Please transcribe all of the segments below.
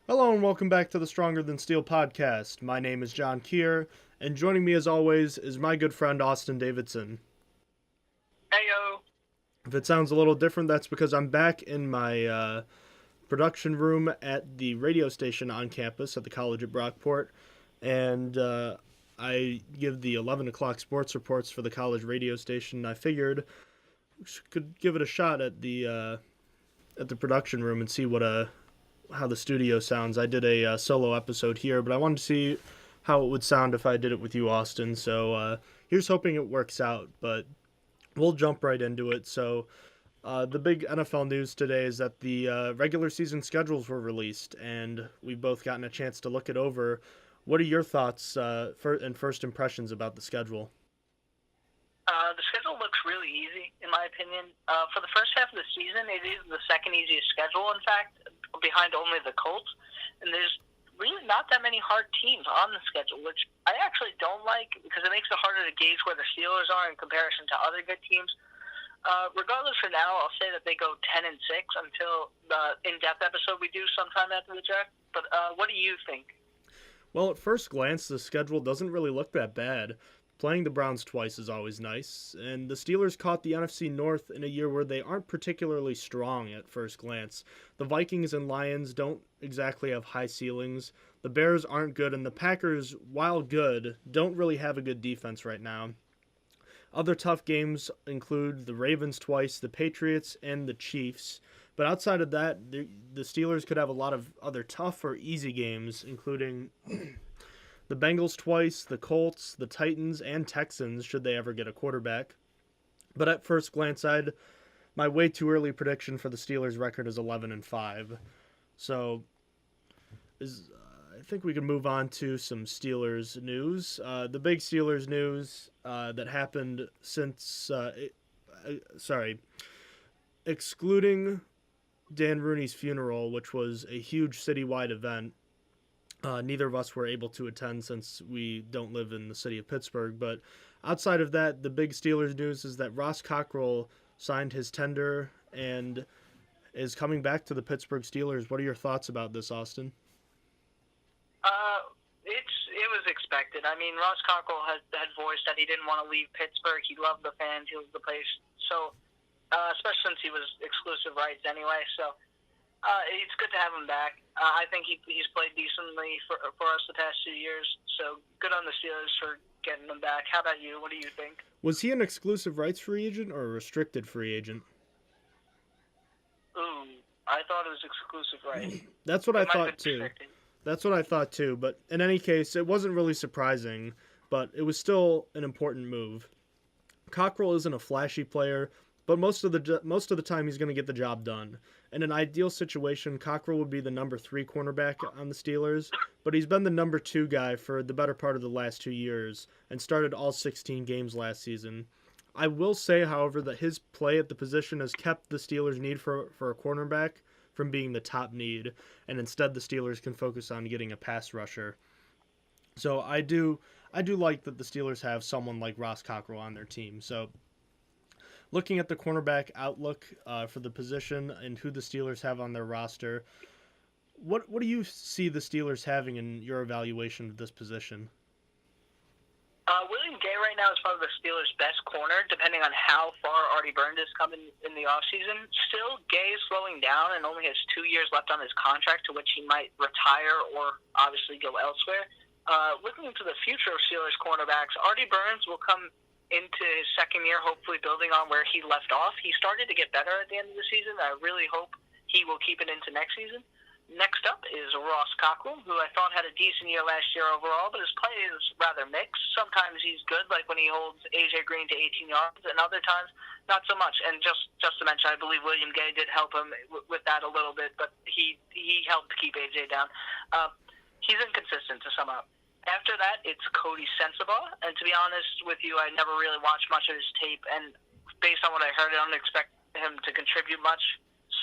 Hello and welcome back to the Stronger Than Steel podcast. My name is John Keir, and joining me as always is my good friend Austin Davidson. Heyo. If it sounds a little different, that's because I'm back in my production room at the radio station on campus at the college at Brockport, and I give the 11 o'clock sports reports for the college radio station. I figured we could give it a shot at the production room and see what how the studio sounds. I did a solo episode here, but I wanted to see how it would sound if I did it with you, Austin. So here's hoping it works out, but we'll jump right into it. So the big NFL news today is that the regular season schedules were released, and we've both gotten a chance to look it over. What are your thoughts and first impressions about the schedule? The schedule looks really easy, in my opinion. For the first half of the season, it is the second easiest schedule, in fact, behind only the Colts. And there's really not that many hard teams on the schedule, which I actually don't like because it makes it harder to gauge where the Steelers are in comparison to other good teams. Regardless, for now, I'll say that they go 10-6 until the in-depth episode we do sometime after the draft. But what do you think? Well, at first glance, the schedule doesn't really look that bad. Playing the Browns twice is always nice, and the Steelers caught the NFC North in a year where they aren't particularly strong at first glance. The Vikings and Lions don't exactly have high ceilings. The Bears aren't good, and the Packers, while good, don't really have a good defense right now. Other tough games include the Ravens twice, the Patriots, and the Chiefs. But outside of that, the Steelers could have a lot of other tough or easy games, including the Bengals twice, the Colts, the Titans, and Texans should they ever get a quarterback. But at first glance, my way too early prediction for the Steelers' record is 11-5. So I think we can move on to some Steelers news. The big Steelers news that happened since, excluding Dan Rooney's funeral, which was a huge citywide event. Neither of us were able to attend since we don't live in the city of Pittsburgh. But outside of that, the big Steelers news is that Ross Cockrell signed his tender and is coming back to the Pittsburgh Steelers. What are your thoughts about this, Austin? It was expected. I mean, Ross Cockrell had voiced that he didn't want to leave Pittsburgh. He loved the fans. He loved the place. So, especially since he was exclusive rights anyway. So, it's good to have him back. I think he's played decently for us the past 2 years. So, good on the Steelers for getting him back. How about you? What do you think? Was he an exclusive rights free agent or a restricted free agent? Ooh, I thought it was exclusive rights. That's what I It might have thought been too. restricted. That's what I thought too. But in any case, it wasn't really surprising, but it was still an important move. Cockrell isn't a flashy player, but most of the time he's going to get the job done. In an ideal situation, Cockrell would be the number 3 cornerback on the Steelers, but he's been the number 2 guy for the better part of the last 2 years and started all 16 games last season. I will say, however, that his play at the position has kept the Steelers' need for a cornerback from being the top need, and instead the Steelers can focus on getting a pass rusher. So I do like that the Steelers have someone like Ross Cockrell on their team. So looking at the cornerback outlook for the position and who the Steelers have on their roster, what do you see the Steelers having in your evaluation of this position? William Gay right now is probably the Steelers' best corner, depending on how far Artie Burns is coming in the offseason. Still, Gay is slowing down and only has 2 years left on his contract, to which he might retire or obviously go elsewhere. Looking into the future of Steelers cornerbacks, Artie Burns will come into his second year, hopefully building on where he left off. He started to get better at the end of the season. I really hope he will keep it into next season. Next up is Ross Cockrell, who I thought had a decent year last year overall, but his play is rather mixed. Sometimes he's good, like when he holds A.J. Green to 18 yards, and other times not so much. And just to mention, I believe William Gay did help him with that a little bit, but he helped keep A.J. down. He's inconsistent, to sum up. After that, it's Cody Sensabaugh, and to be honest with you, I never really watched much of his tape, and based on what I heard, I don't expect him to contribute much.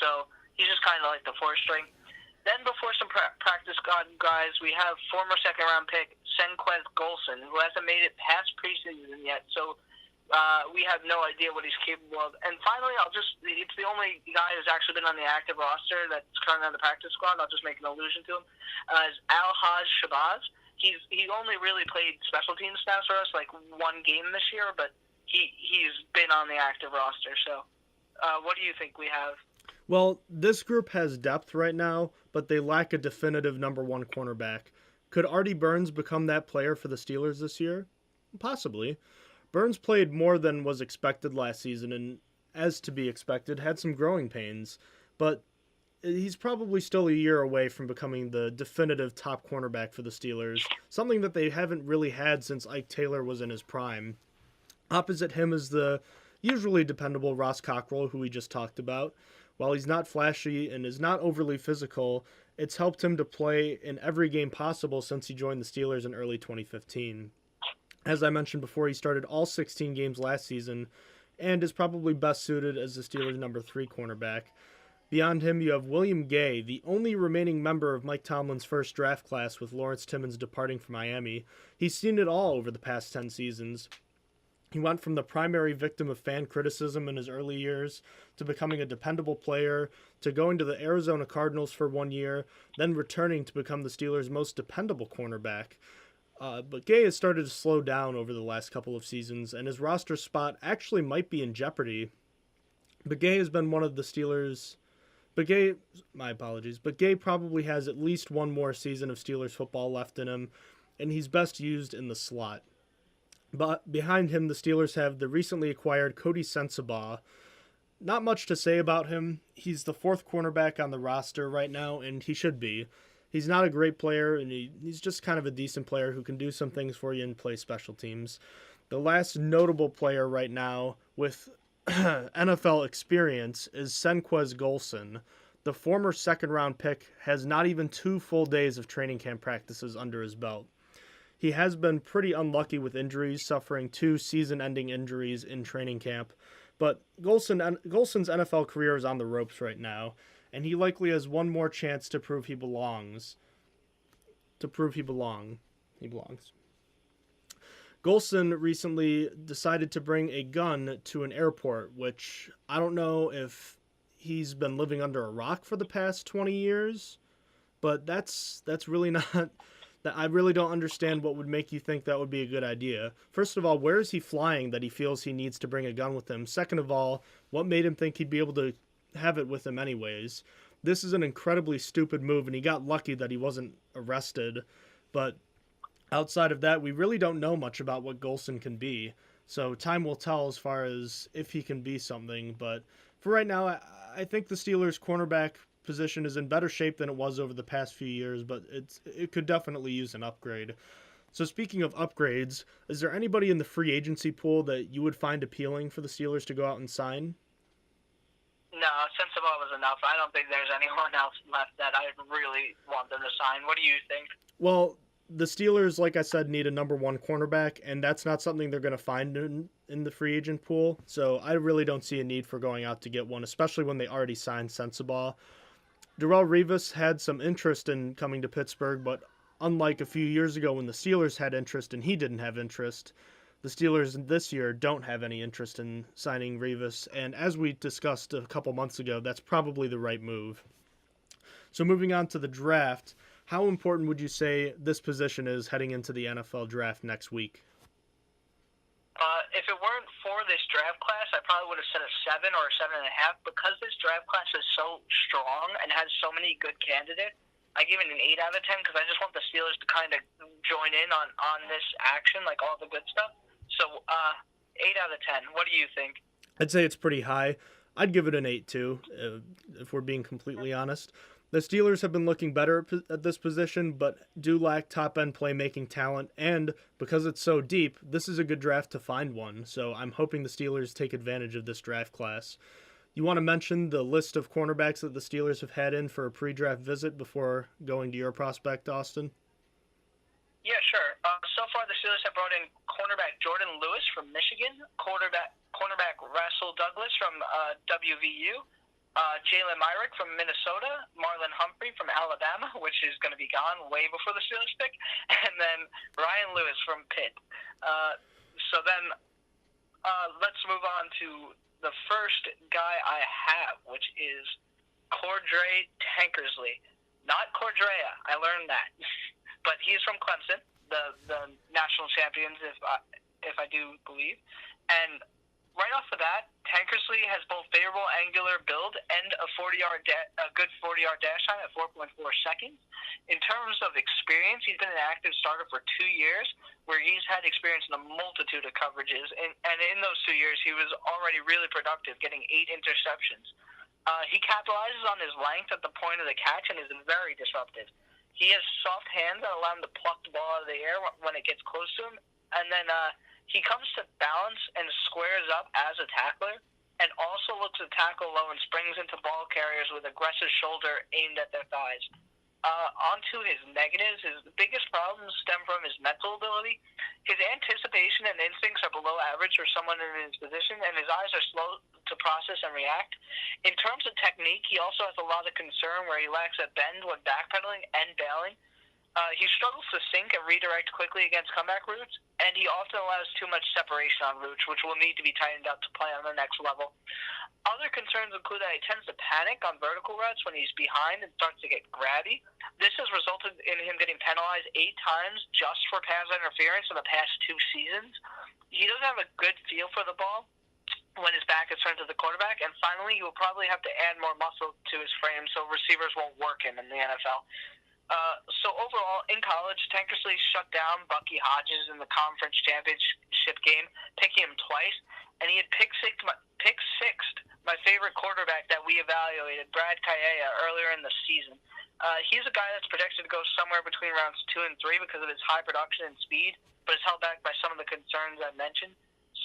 So he's just kind of like the fourth string. Then before some practice guys, we have former second-round pick Senquez Golson, who hasn't made it past preseason yet. So We have no idea what he's capable of. And finally, it's the only guy who's actually been on the active roster that's currently on the practice squad. I'll just make an allusion to him. Is Al-Haj Shabazz. He only really played special team snaps for us, like one game this year, but he's been on the active roster. So what do you think we have? Well, this group has depth right now, but they lack a definitive number one cornerback. Could Artie Burns become that player for the Steelers this year? Possibly. Burns played more than was expected last season and, as to be expected, had some growing pains, but he's probably still a year away from becoming the definitive top cornerback for the Steelers, something that they haven't really had since Ike Taylor was in his prime. Opposite him is the usually dependable Ross Cockrell, who we just talked about. While he's not flashy and is not overly physical, it's helped him to play in every game possible since he joined the Steelers in early 2015. As I mentioned before, he started all 16 games last season and is probably best suited as the Steelers' number 3 cornerback. Beyond him, you have William Gay, the only remaining member of Mike Tomlin's first draft class with Lawrence Timmons departing from Miami. He's seen it all over the past 10 seasons. He went from the primary victim of fan criticism in his early years to becoming a dependable player, to going to the Arizona Cardinals for 1 year, then returning to become the Steelers' most dependable cornerback. But Gay has started to slow down over the last couple of seasons, and his roster spot actually might be in jeopardy. But Gay has been one of the Steelers... But Gay probably has at least one more season of Steelers football left in him, and he's best used in the slot. But behind him, the Steelers have the recently acquired Cody Sensabaugh. Not much to say about him. He's the 4th cornerback on the roster right now, and he should be. He's not a great player, and he's just kind of a decent player who can do some things for you and play special teams. The last notable player right now with NFL experience is Senquez Golson. The former second-round pick has not even 2 full days of training camp practices under his belt. He has been pretty unlucky with injuries, suffering 2 season-ending injuries in training camp, but Golson's NFL career is on the ropes right now, and he likely has one more chance to prove he belongs. He belongs. Golson recently decided to bring a gun to an airport, which I don't know if he's been living under a rock for the past 20 years, but that's really not... I really don't understand what would make you think that would be a good idea. First of all, where is he flying that he feels he needs to bring a gun with him? Second of all, what made him think he'd be able to have it with him anyways? This is an incredibly stupid move, and he got lucky that he wasn't arrested. But outside of that, we really don't know much about what Golson can be. So time will tell as far as if he can be something. But for right now, I think the Steelers' cornerback position is in better shape than it was over the past few years, but it could definitely use an upgrade. So speaking of upgrades, is there anybody in the free agency pool that you would find appealing for the Steelers to go out and sign? No, Sensabaugh was enough. I don't think there's anyone else left that I really want them to sign. What do you think? Well, the Steelers, like I said, need a number 1 cornerback, and that's not something they're going to find in the free agent pool. So I really don't see a need for going out to get one, especially when they already signed Sensabaugh. Darrelle Revis had some interest in coming to Pittsburgh, but unlike a few years ago when the Steelers had interest and he didn't have interest, the Steelers this year don't have any interest in signing Revis, and as we discussed a couple months ago, that's probably the right move. So moving on to the draft, how important would you say this position is heading into the NFL draft next week? If it weren't for this draft class, I probably would have said a 7 or a 7.5. Because this draft class is so strong and has so many good candidates, I give it an 8 out of 10 because I just want the Steelers to kind of join in on this action, like all the good stuff. So 8 out of 10. What do you think? I'd say it's pretty high. I'd give it an 8 too, if we're being completely honest. The Steelers have been looking better at this position, but do lack top-end playmaking talent, and because it's so deep, this is a good draft to find one, so I'm hoping the Steelers take advantage of this draft class. You want to mention the list of cornerbacks that the Steelers have had in for a pre-draft visit before going to your prospect, Austin? Yeah, sure. So far, the Steelers have brought in cornerback Jordan Lewis from Michigan, cornerback Russell Douglas from WVU, Jalen Myrick from Minnesota, Marlon Humphrey from Alabama, which is going to be gone way before the Steelers pick, and then Ryan Lewis from Pitt. So then Let's move on to the first guy I have, which is Cordray Tankersley. Not Cordrea, I learned that. But he's from Clemson, the national champions, if I do believe. And right off the bat, Tankersley has both favorable angular build and a good 40-yard dash time at 4.4 seconds. In terms of experience, he's been an active starter for 2 years, where he's had experience in a multitude of coverages. And in those 2 years, he was already really productive, getting 8 interceptions. He capitalizes on his length at the point of the catch and is very disruptive. He has soft hands that allow him to pluck the ball out of the air when it gets close to him. And then he comes to balance and squares up as a tackler, and also looks to tackle low and springs into ball carriers with aggressive shoulder aimed at their thighs. Onto his negatives, his biggest problems stem from his mental ability. His anticipation and instincts are below average for someone in his position, and his eyes are slow to process and react. In terms of technique, he also has a lot of concern where he lacks a bend when backpedaling and bailing. He struggles to sync and redirect quickly against comeback routes, and he often allows too much separation on routes, which will need to be tightened up to play on the next level. Other concerns include that he tends to panic on vertical routes when he's behind and starts to get grabby. This has resulted in him getting penalized 8 times just for pass interference in the past 2 seasons. He doesn't have a good feel for the ball when his back is turned to the quarterback, and finally, he will probably have to add more muscle to his frame so receivers won't work him in the NFL. So overall, in college, Tankersley shut down Bucky Hodges in the conference championship game, picking him twice, and he had pick sixed my favorite quarterback that we evaluated, Brad Kayeya, earlier in the season. He's a guy that's projected to go somewhere between rounds 2 and 3 because of his high production and speed, but is held back by some of the concerns I mentioned.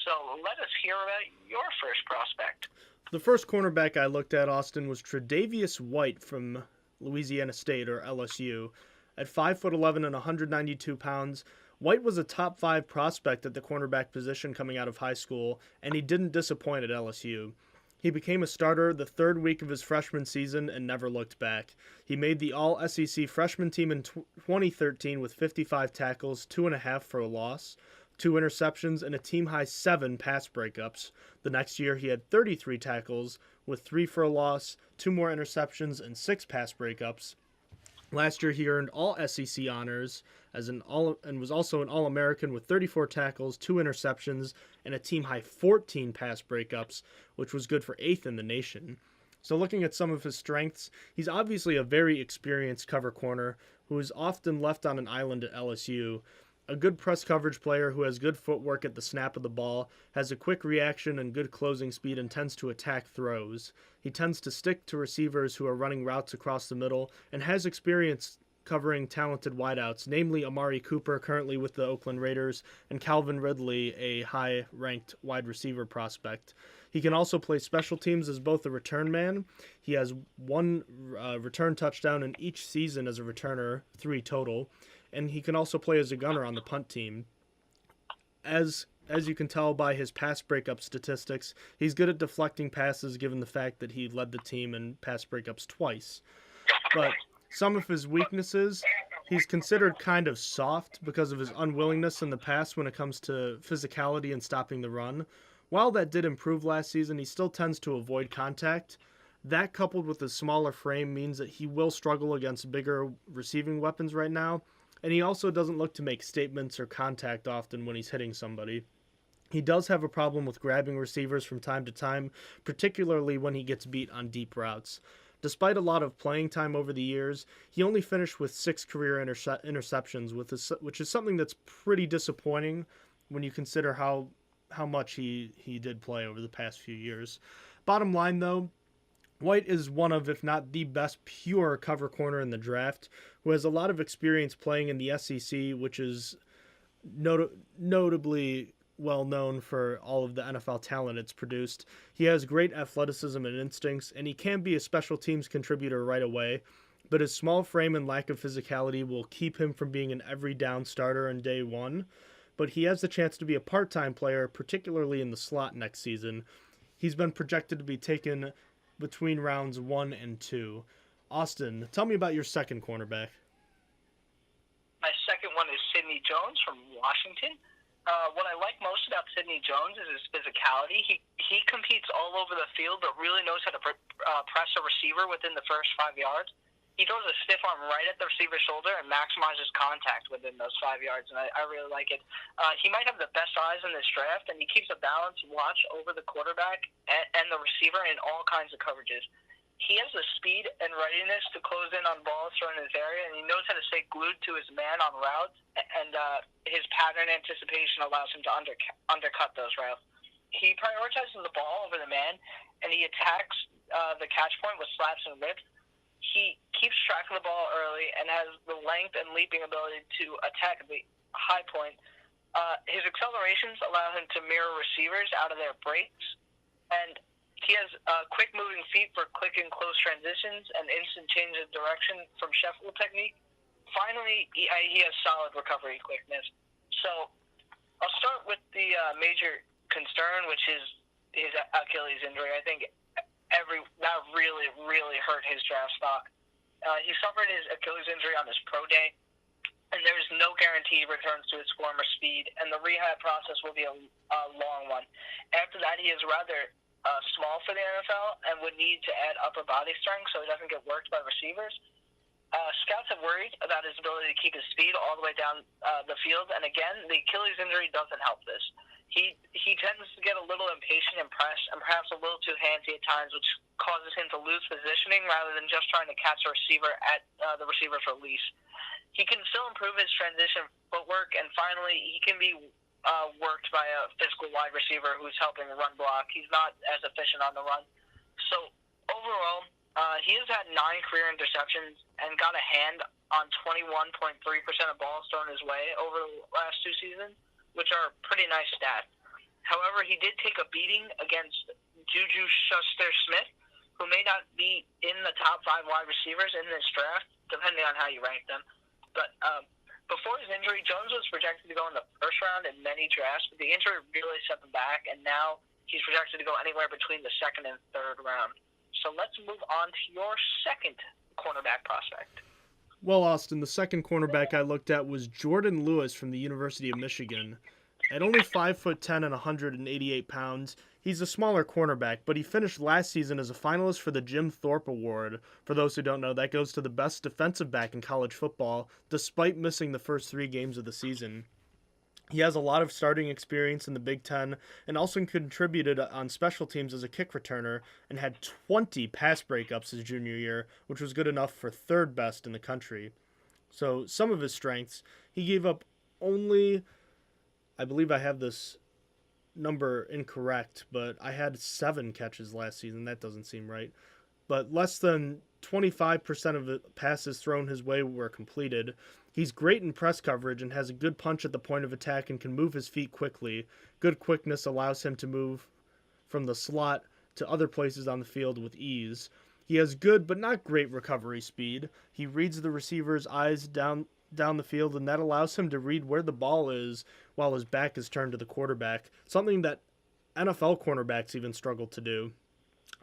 So let us hear about your first prospect. The first cornerback I looked at, Austin, was Tre'Davious White from Louisiana State, or LSU. At 5'11" and 192 pounds, White was a top 5 prospect at the cornerback position coming out of high school, and he didn't disappoint at LSU. He became a starter the 3rd week of his freshman season and never looked back. He made the All-SEC freshman team in 2013 with 55 tackles, 2.5 for a loss, 2 interceptions, and a team-high 7 pass breakups. The next year, he had 33 tackles, with 3 for a loss, 2 more interceptions, and 6 pass breakups. Last year, he earned all SEC honors and was also an All-American with 34 tackles, 2 interceptions, and a team-high 14 pass breakups, which was good for 8th in the nation. So looking at some of his strengths, he's obviously a very experienced cover corner who is often left on an island at LSU. A good press coverage player who has good footwork at the snap of the ball, has a quick reaction and good closing speed, and tends to attack throws. He tends to stick to receivers who are running routes across the middle, and has experience covering talented wideouts, namely Amari Cooper, currently with the Oakland Raiders, and Calvin Ridley, a high-ranked wide receiver prospect. He can also play special teams as both a return man. He has 1 return touchdown in each season as a returner, 3 total. And he can also play as a gunner on the punt team. As you can tell by his pass breakup statistics, he's good at deflecting passes given the fact that he led the team in pass breakups twice. But some of his weaknesses, he's considered kind of soft because of his unwillingness in the past when it comes to physicality and stopping the run. While that did improve last season, he still tends to avoid contact. That, coupled with his smaller frame, means that he will struggle against bigger receiving weapons right now. And he also doesn't look to make statements or contact often when he's hitting somebody. He does have a problem with grabbing receivers from time to time, particularly when he gets beat on deep routes. Despite a lot of playing time over the years, he only finished with 6 career interceptions, which is something that's pretty disappointing when you consider how much he did play over the past few years. Bottom line, though, White is one of, if not the best pure cover corner in the draft, who has a lot of experience playing in the SEC, which is notably well known for all of the NFL talent it's produced. He has great athleticism and instincts, and he can be a special teams contributor right away, but his small frame and lack of physicality will keep him from being an every down starter in day 1. But he has the chance to be a part-time player, particularly in the slot next season. He's been projected to be taken between rounds 1 and 2. Austin, tell me about your second cornerback. My second one is Sidney Jones from Washington. What I like most about Sidney Jones is his physicality. He competes all over the field, but really knows how to press a receiver within the first 5 yards. He throws a stiff arm right at the receiver's shoulder and maximizes contact within those 5 yards, and I really like it. He might have the best eyes in this draft, and he keeps a balanced watch over the quarterback and the receiver in all kinds of coverages. He has the speed and readiness to close in on balls thrown in his area, and he knows how to stay glued to his man on routes, and his pattern anticipation allows him to undercut those routes. He prioritizes the ball over the man, and he attacks the catch point with slaps and rips. He keeps track of the ball early and has the length and leaping ability to attack the high point. His accelerations allow him to mirror receivers out of their breaks, and he has quick-moving feet for quick and close transitions and instant change of direction from shuffle technique. Finally, he has solid recovery quickness. So I'll start with the major concern, which is his Achilles injury. I think that really hurt his draft stock. He suffered his Achilles injury on his pro day, and there's no guarantee he returns to his former speed, and the rehab process will be a long one. After that, he is rather small for the NFL and would need to add upper body strength so he doesn't get worked by receivers. Scouts have worried about his ability to keep his speed all the way down the field, and again, the Achilles injury doesn't help this. He tends to get a little impatient and press, and perhaps a little too handsy at times, which causes him to lose positioning rather than just trying to catch a receiver at the receiver's release. He can still improve his transition footwork, and finally, he can be worked by a physical wide receiver who's helping run block. He's not as efficient on the run. So overall, he has had 9 career interceptions and got a hand on 21.3% of balls thrown his way over the last 2 seasons, which are pretty nice stats. However, he did take a beating against Juju Schuster-Smith, who may not be in the top 5 wide receivers in this draft, depending on how you rank them. But before his injury, Jones was projected to go in the first round in many drafts, but the injury really set him back, and now he's projected to go anywhere between the 2nd and 3rd round. So let's move on to your second cornerback prospect. Well, Austin, the second cornerback I looked at was Jordan Lewis from the University of Michigan. At only 5'10" and 188 pounds, he's a smaller cornerback, but he finished last season as a finalist for the Jim Thorpe Award. For those who don't know, that goes to the best defensive back in college football, despite missing the first 3 games of the season. He has a lot of starting experience in the Big Ten and also contributed on special teams as a kick returner and had 20 pass breakups his junior year, which was good enough for 3rd best in the country. So some of his strengths, he gave up only, I believe I have this number incorrect, but I had 7 catches last season. That doesn't seem right. But less than 25% of the passes thrown his way were completed. He's great in press coverage and has a good punch at the point of attack and can move his feet quickly. Good quickness allows him to move from the slot to other places on the field with ease. He has good but not great recovery speed. He reads the receiver's eyes down the field, and that allows him to read where the ball is while his back is turned to the quarterback, something that NFL cornerbacks even struggle to do.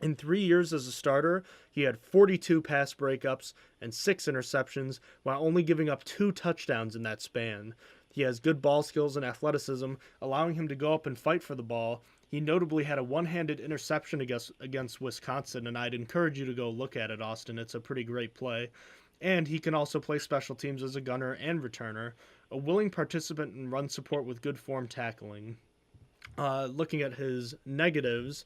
In 3 years as a starter, he had 42 pass breakups and 6 interceptions, while only giving up 2 touchdowns in that span. He has good ball skills and athleticism, allowing him to go up and fight for the ball. He notably had a one-handed interception against Wisconsin, and I'd encourage you to go look at it, Austin. It's a pretty great play. And he can also play special teams as a gunner and returner, a willing participant in run support with good form tackling. Looking at his negatives,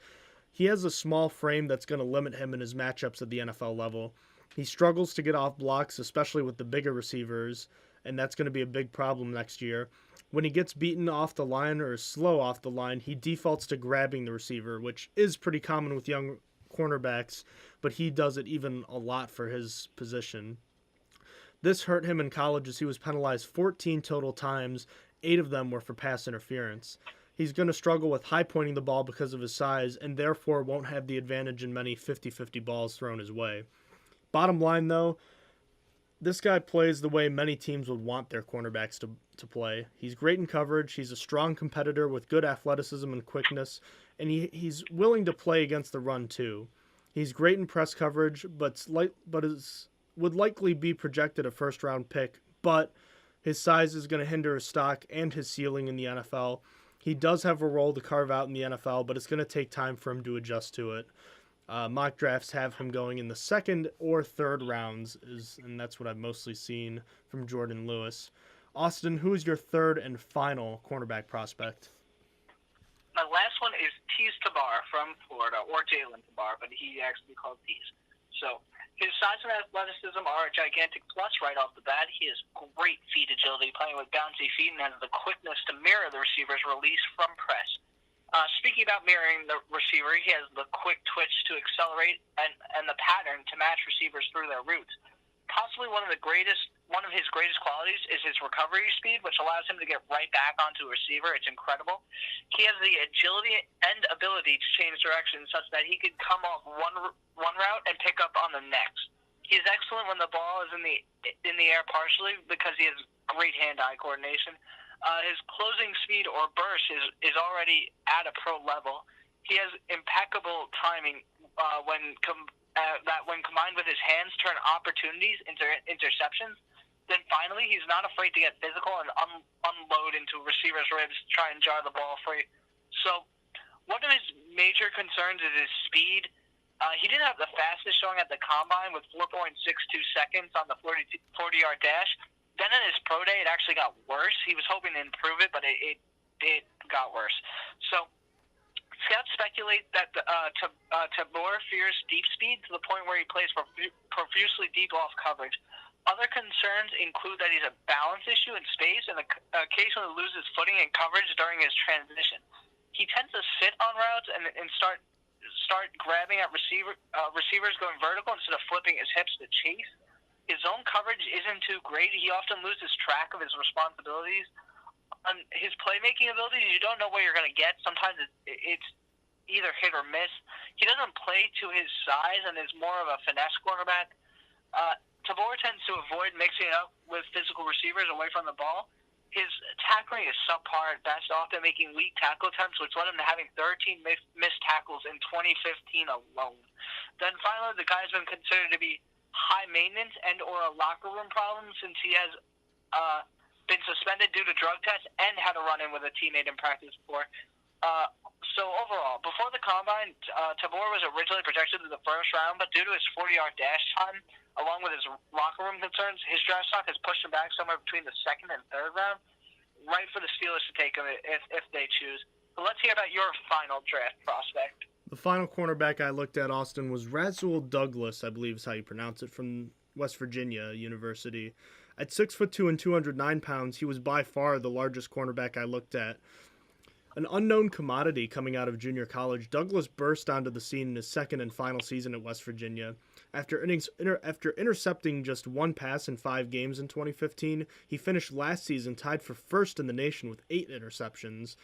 he has a small frame that's going to limit him in his matchups at the NFL level. He struggles to get off blocks, especially with the bigger receivers, and that's going to be a big problem next year. When he gets beaten off the line or is slow off the line, he defaults to grabbing the receiver, which is pretty common with young cornerbacks, but he does it even a lot for his position. This hurt him in college as he was penalized 14 total times. 8 of them were for pass interference. He's going to struggle with high-pointing the ball because of his size and therefore won't have the advantage in many 50-50 balls thrown his way. Bottom line, though, this guy plays the way many teams would want their cornerbacks to play. He's great in coverage. He's a strong competitor with good athleticism and quickness, and he's willing to play against the run, too. He's great in press coverage, would likely be projected a first-round pick, but His size is going to hinder his stock and his ceiling in the NFL. He does have a role to carve out in the NFL, but it's going to take time for him to adjust to it. Mock drafts have him going in the second or third rounds, and that's what I've mostly seen from Jordan Lewis. Austin, who is your third and final cornerback prospect? My last one is Teez Tabor from Florida, or Jalen Tabor, but he actually called Teez. So his size and athleticism are a gigantic plus right off the bat. He has great feet agility, playing with bouncy feet, and has the quickness to mirror the receiver's release from press. Speaking about mirroring the receiver, he has the quick twitch to accelerate and the pattern to match receivers through their routes. Possibly one of his greatest qualities is his recovery speed, which allows him to get right back onto a receiver. It's incredible. He has the agility and ability to change direction such that he could come off one route and pick up on the next. He is excellent when the ball is in the air partially because he has great hand-eye coordination. His closing speed or burst is already at a pro level. He has impeccable timing that when combined with his hands turn opportunities into interceptions. Then finally, he's not afraid to get physical and unload into receivers' ribs to try and jar the ball free. So one of his major concerns is his speed. He didn't have the fastest showing at the combine with 4.62 seconds on the 40-yard dash. Then in his pro day, it actually got worse. He was hoping to improve it, but it got worse. So scouts speculate that Tabor fears deep speed to the point where he plays profusely deep off coverage. Other concerns include that he's a balance issue in space and occasionally loses footing and coverage during his transition. He tends to sit on routes and start grabbing at receivers going vertical instead of flipping his hips to chase. His zone coverage isn't too great. He often loses track of his responsibilities. On his playmaking abilities, you don't know what you're going to get. Sometimes it's either hit or miss. He doesn't play to his size and is more of a finesse cornerback. Tabor tends to avoid mixing it up with physical receivers away from the ball. His tackling is subpar at best, often making weak tackle attempts, which led him to having 13 missed tackles in 2015 alone. Then finally, the guy's been considered to be high maintenance and or a locker room problem since he has been suspended due to drug tests and had a run-in with a teammate in practice before. So overall, before the combine, Tabor was originally projected in the first round, but due to his 40-yard dash time, along with his locker room concerns, his draft stock has pushed him back somewhere between the second and third round, right for the Steelers to take him if they choose. So let's hear about your final draft prospect. The final cornerback I looked at, Austin, was Rasul Douglas, I believe is how you pronounce it, from West Virginia University. At 6'2" and 209 pounds, he was by far the largest cornerback I looked at. An unknown commodity coming out of junior college, Douglas burst onto the scene in his second and final season at West Virginia. After intercepting just one pass in 5 games in 2015, he finished last season tied for first in the nation with 8 interceptions,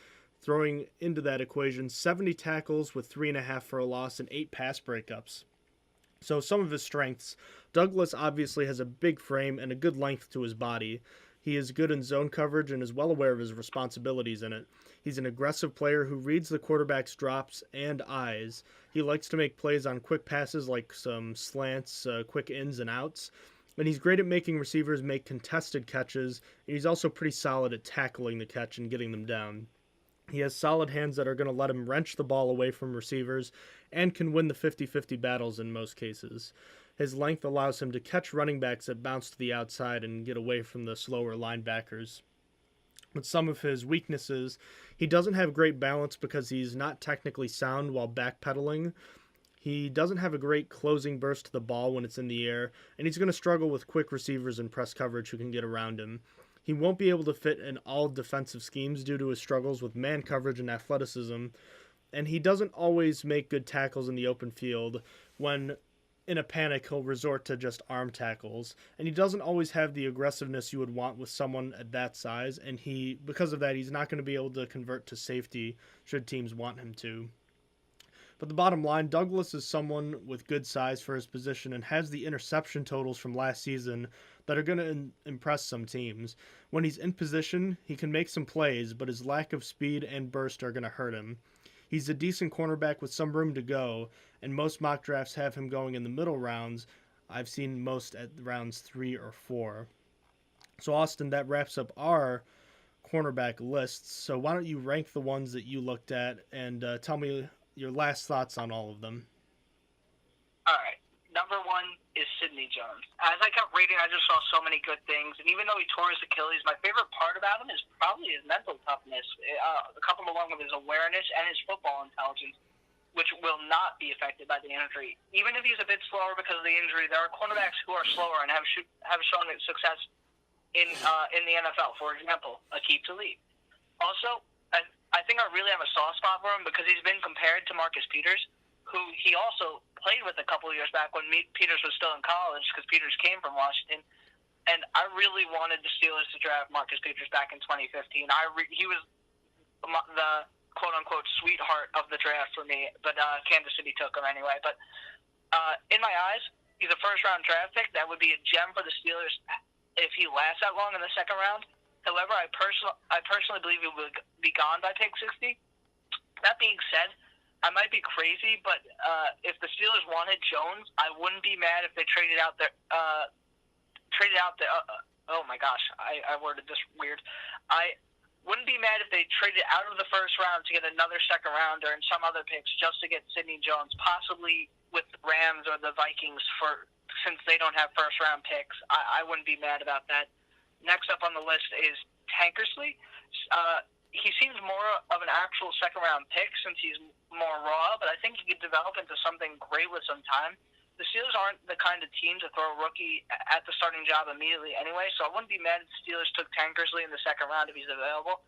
throwing into that equation 70 tackles with 3.5 for a loss and 8 pass breakups. So some of his strengths. Douglas obviously has a big frame and a good length to his body. He is good in zone coverage and is well aware of his responsibilities in it. He's an aggressive player who reads the quarterback's drops and eyes. He likes to make plays on quick passes like some slants, quick ins and outs. And he's great at making receivers make contested catches. And he's also pretty solid at tackling the catch and getting them down. He has solid hands that are going to let him wrench the ball away from receivers and can win the 50-50 battles in most cases. His length allows him to catch running backs that bounce to the outside and get away from the slower linebackers. With some of his weaknesses, he doesn't have great balance because he's not technically sound while backpedaling. He doesn't have a great closing burst to the ball when it's in the air, and he's going to struggle with quick receivers and press coverage who can get around him. He won't be able to fit in all defensive schemes due to his struggles with man coverage and athleticism, and he doesn't always make good tackles in the open field. When in a panic, he'll resort to just arm tackles, and he doesn't always have the aggressiveness you would want with someone at that size, and because of that, he's not going to be able to convert to safety should teams want him to. But the bottom line, Douglas is someone with good size for his position and has the interception totals from last season that are going to impress some teams. When he's in position, he can make some plays, but his lack of speed and burst are going to hurt him. He's a decent cornerback with some room to go, and most mock drafts have him going in the middle rounds. I've seen most at rounds 3 or 4. So, Austin, that wraps up our cornerback lists. So, why don't you rank the ones that you looked at and tell me your last thoughts on all of them? All right. Number one is Sidney Jones. As I kept reading, I just saw so many good things. And even though he tore his Achilles, my favorite part about him is probably his mental toughness, coupled along with his awareness and his football intelligence, which will not be affected by the injury. Even if he's a bit slower because of the injury, there are cornerbacks who are slower and have shown success in the NFL. For example, Akeem Talib. Also, I think I really have a soft spot for him because he's been compared to Marcus Peters, who he also played with a couple of years back when Peters was still in college because Peters came from Washington. And I really wanted the Steelers to draft Marcus Peters back in 2015. He was the quote-unquote sweetheart of the draft for me, but Kansas City took him anyway. But in my eyes, he's a first-round draft pick. That would be a gem for the Steelers if he lasts that long in the second round. However, I personally believe he will be gone by pick 60. That being said, I might be crazy, but if the Steelers wanted Jones, I wouldn't be mad if they traded out their oh my gosh, I worded this weird. I wouldn't be mad if they traded out of the first round to get another second rounder and some other picks just to get Sidney Jones, possibly with the Rams or the Vikings, since they don't have first round picks. I wouldn't be mad about that. Next up on the list is Tankersley. He seems more of an actual second-round pick since he's more raw, but I think he could develop into something great with some time. The Steelers aren't the kind of team to throw a rookie at the starting job immediately anyway, so I wouldn't be mad if the Steelers took Tankersley in the second round if he's available.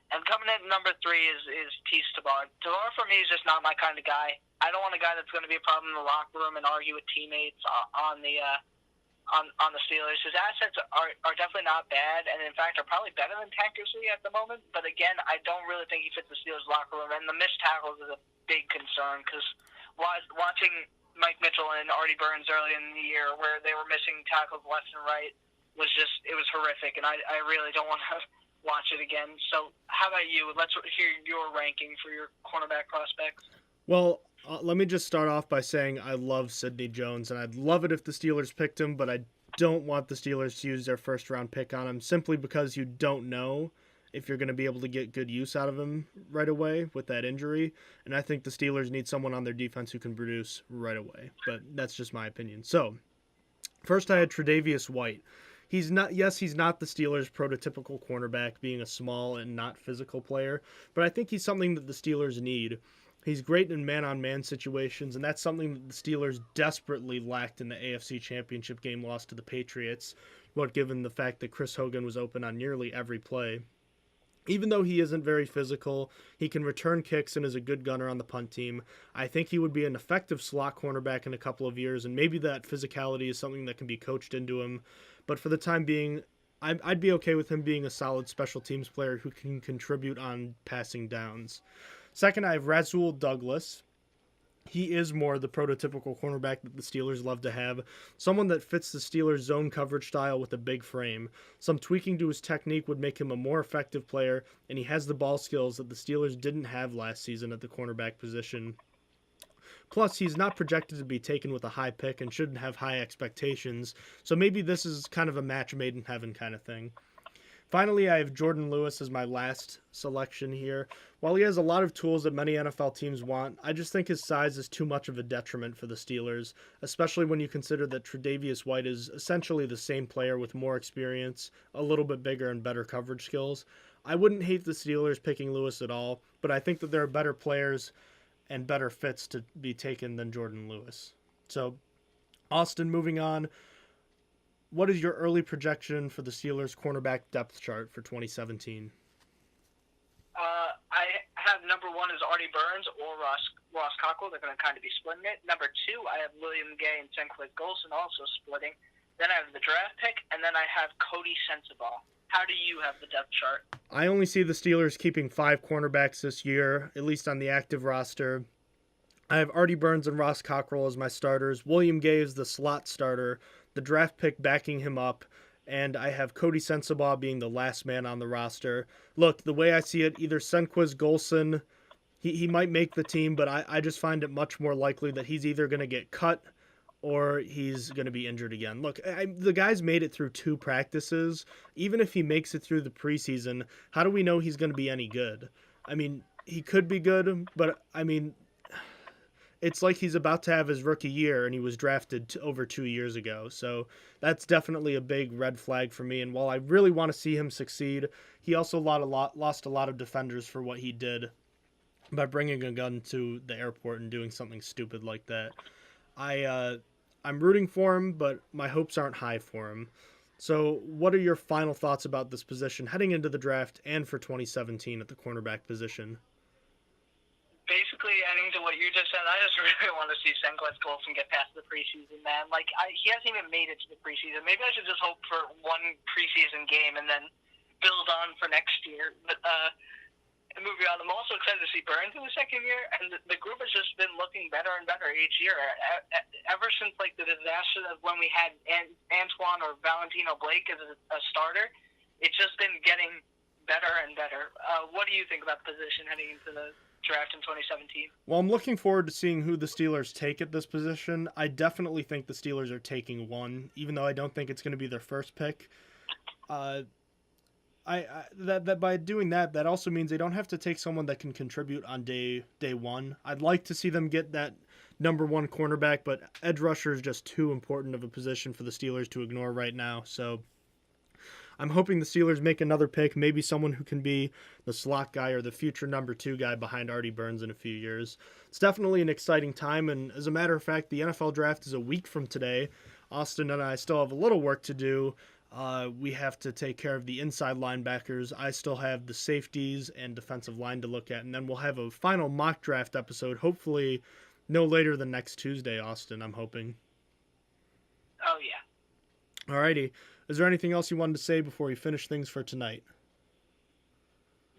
And coming in at number 3 is Tease Tabar. Tabar, for me, is just not my kind of guy. I don't want a guy that's going to be a problem in the locker room and argue with teammates on the Steelers. His assets are definitely not bad, and in fact are probably better than Tankersley at the moment. But again, I don't really think he fits the Steelers locker room, and the missed tackles is a big concern because watching Mike Mitchell and Artie Burns early in the year where they were missing tackles left and right was horrific, and I really don't want to watch it again. So how about you? Let's hear your ranking for your cornerback prospects. Well, let me just start off by saying I love Sidney Jones, and I'd love it if the Steelers picked him, but I don't want the Steelers to use their first-round pick on him simply because you don't know if you're going to be able to get good use out of him right away with that injury, and I think the Steelers need someone on their defense who can produce right away, but that's just my opinion. So, first I had Tre'Davious White. He's not the Steelers' prototypical cornerback, being a small and not physical player, but I think he's something that the Steelers need. He's great in man-on-man situations, and that's something that the Steelers desperately lacked in the AFC Championship game loss to the Patriots, given the fact that Chris Hogan was open on nearly every play. Even though he isn't very physical, he can return kicks and is a good gunner on the punt team. I think he would be an effective slot cornerback in a couple of years, and maybe that physicality is something that can be coached into him. But for the time being, I'd be okay with him being a solid special teams player who can contribute on passing downs. Second, I have Rasul Douglas. He is more the prototypical cornerback that the Steelers love to have. Someone that fits the Steelers' zone coverage style with a big frame. Some tweaking to his technique would make him a more effective player, and he has the ball skills that the Steelers didn't have last season at the cornerback position. Plus, he's not projected to be taken with a high pick and shouldn't have high expectations, so maybe this is kind of a match made in heaven kind of thing. Finally, I have Jordan Lewis as my last selection here. While he has a lot of tools that many NFL teams want, I just think his size is too much of a detriment for the Steelers, especially when you consider that Tre'Davious White is essentially the same player with more experience, a little bit bigger, and better coverage skills. I wouldn't hate the Steelers picking Lewis at all, but I think that there are better players and better fits to be taken than Jordan Lewis. So, Austin, moving on. What is your early projection for the Steelers' cornerback depth chart for 2017? I have number 1 is Artie Burns or Ross Cockrell. They're going to kind of be splitting it. Number 2, I have William Gay and Senquez Golson also splitting. Then I have the draft pick, and then I have Cody Sensabaugh. How do you have the depth chart? I only see the Steelers keeping 5 cornerbacks this year, at least on the active roster. I have Artie Burns and Ross Cockrell as my starters. William Gay is the slot starter, the draft pick backing him up, and I have Cody Sensabaugh being the last man on the roster. Look, the way I see it, either Senquez Golson, he might make the team, but I just find it much more likely that he's either going to get cut or he's going to be injured again. Look, the guy's made it through 2 practices. Even if he makes it through the preseason, how do we know he's going to be any good? I mean, he could be good, but I mean, it's like he's about to have his rookie year and he was drafted over 2 years ago. So that's definitely a big red flag for me. And while I really want to see him succeed, he also lost a lot of defenders for what he did by bringing a gun to the airport and doing something stupid like that. I'm rooting for him, but my hopes aren't high for him. So what are your final thoughts about this position heading into the draft and for 2017 at the cornerback position? Basically, adding to what you just said, I just really want to see Senquez Golson get past the preseason, man. Like, he hasn't even made it to the preseason. Maybe I should just hope for one preseason game and then build on for next year. But moving on, I'm also excited to see Burns in the second year, and the group has just been looking better and better each year. Ever since, like, the disaster of when we had Antoine or Valentino Blake as a starter, it's just been getting better and better. What do you think about the position heading into the draft in 2017? Well, I'm looking forward to seeing who the Steelers take at this position. I definitely think the Steelers are taking one, even though I don't think it's going to be their first pick. That by doing that also means they don't have to take someone that can contribute on day one. I'd like to see them get that number 1 cornerback, but edge rusher is just too important of a position for the Steelers to ignore right now. So I'm hoping the Steelers make another pick, maybe someone who can be the slot guy or the future number 2 guy behind Artie Burns in a few years. It's definitely an exciting time, and as a matter of fact, the NFL draft is a week from today. Austin and I still have a little work to do. We have to take care of the inside linebackers. I still have the safeties and defensive line to look at, and then we'll have a final mock draft episode, hopefully no later than next Tuesday, Austin, I'm hoping. Oh, yeah. Alrighty. Is there anything else you wanted to say before we finish things for tonight?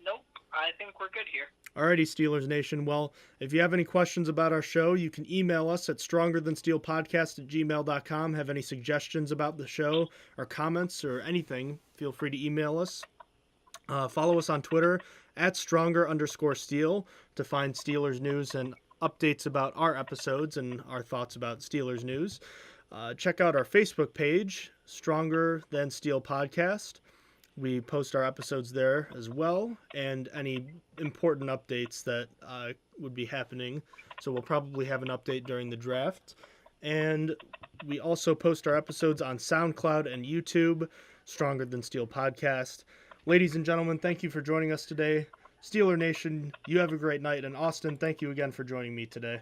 Nope. I think we're good here. Alrighty, Steelers Nation. Well, if you have any questions about our show, you can email us at strongerthansteelpodcast@gmail.com. Have any suggestions about the show or comments or anything, feel free to email us. Follow us on Twitter at @stronger_steel to find Steelers news and updates about our episodes and our thoughts about Steelers news. Check out our Facebook page, Stronger Than Steel Podcast. We post our episodes there as well, and any important updates that would be happening. So we'll probably have an update during the draft. And we also post our episodes on SoundCloud and YouTube, Stronger Than Steel Podcast. Ladies and gentlemen, thank you for joining us today. Steeler Nation, you have a great night. And Austin, thank you again for joining me today.